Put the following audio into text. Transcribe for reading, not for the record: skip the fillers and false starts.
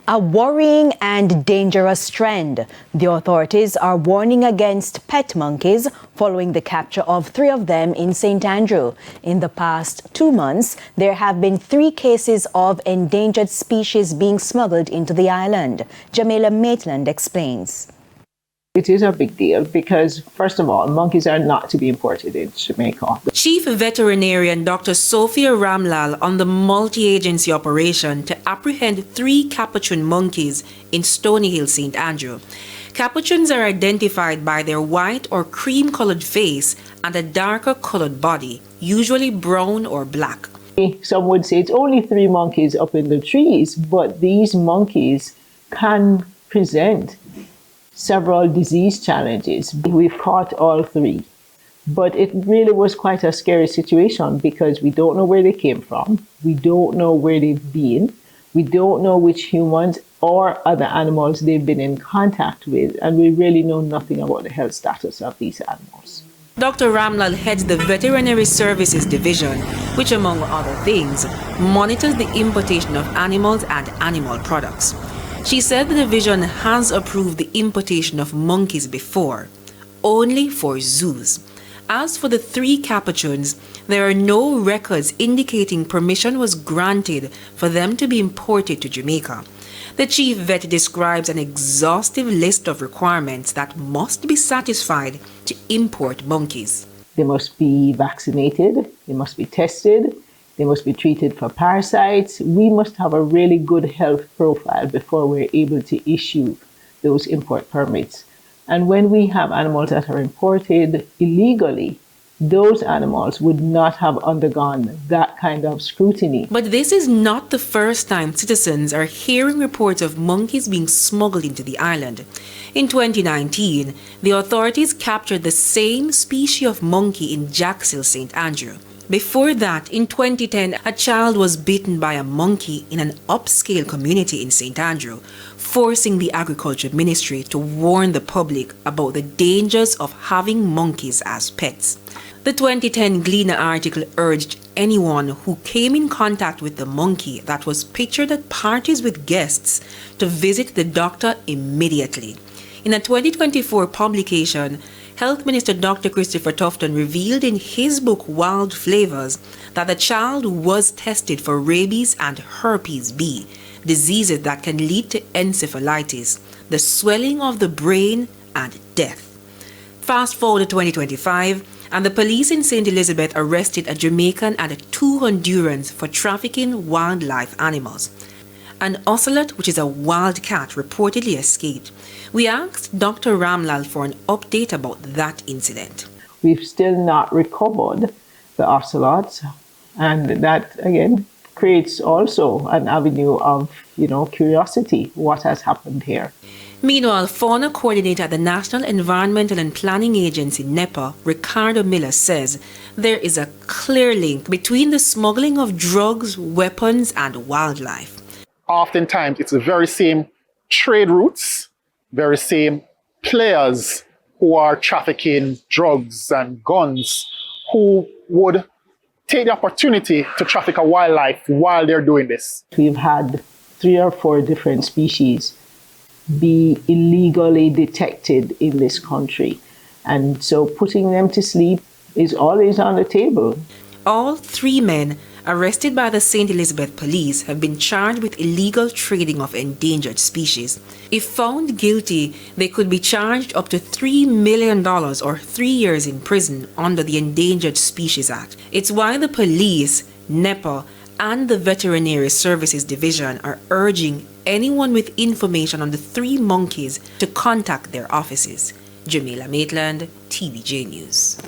A worrying and dangerous trend. The authorities are warning against pet monkeys following the capture of 3 of them in St. Andrew. In the past 2 months, there have been 3 cases of endangered species being smuggled into the island. Jamaica Maitland explains. It is a big deal because, first of all, monkeys are not to be imported into Jamaica. Chief Veterinarian Dr. Sophia Ramlal on the multi-agency operation to apprehend 3 capuchin monkeys in Stony Hill, St. Andrew. Capuchins are identified by their white or cream-colored face and a darker colored body, usually brown or black. Some would say it's only 3 monkeys up in the trees, but these monkeys can present several disease challenges. We've caught all 3, but it really was quite a scary situation because we don't know where they came from, we don't know where they've been, we don't know which humans or other animals they've been in contact with, and we really know nothing about the health status of these animals. Dr. Ramlal heads the Veterinary Services Division, which among other things, monitors the importation of animals and animal products. She said the division has approved the importation of monkeys before, only for zoos. As for the 3 capuchins, there are no records indicating permission was granted for them to be imported to Jamaica. The chief vet describes an exhaustive list of requirements that must be satisfied to import monkeys. They must be vaccinated, they must be tested, they must be treated for parasites. We must have a really good health profile before we're able to issue those import permits. And when we have animals that are imported illegally, those animals would not have undergone that kind of scrutiny. But this is not the first time citizens are hearing reports of monkeys being smuggled into the island. In 2019, the authorities captured the same species of monkey in Jacksonville, St. Andrew. Before that, in 2010, a child was bitten by a monkey in an upscale community in St. Andrew, forcing the Agriculture Ministry to warn the public about the dangers of having monkeys as pets. The 2010 Gleaner article urged anyone who came in contact with the monkey that was pictured at parties with guests to visit the doctor immediately. In a 2024 publication, Health Minister Dr. Christopher Tufton revealed in his book Wild Flavors that the child was tested for rabies and herpes B, diseases that can lead to encephalitis, the swelling of the brain, and death. Fast forward to 2025, and the police in St. Elizabeth arrested a Jamaican and 2 Hondurans for trafficking wildlife animals. An ocelot, which is a wild cat, reportedly escaped. We asked Dr. Ramlal for an update about that incident. We've still not recovered the ocelots, and that again creates also an avenue of, curiosity. What has happened here? Meanwhile, fauna coordinator at the National Environmental and Planning Agency, NEPA, Ricardo Miller, says there is a clear link between the smuggling of drugs, weapons, and wildlife. Oftentimes, it's the very same trade routes, very same players who are trafficking drugs and guns who would take the opportunity to traffic a wildlife while they're doing this. We've had 3 or 4 different species be illegally detected in this country. And so putting them to sleep is always on the table. All 3 men arrested by the St. Elizabeth police have been charged with illegal trading of endangered species. If found guilty, they could be charged up to $3 million or 3 years in prison under the Endangered Species Act. It's why the police, NEPA, and the Veterinary Services Division are urging anyone with information on the 3 monkeys to contact their offices. Jamaica Maitland, TVJ News.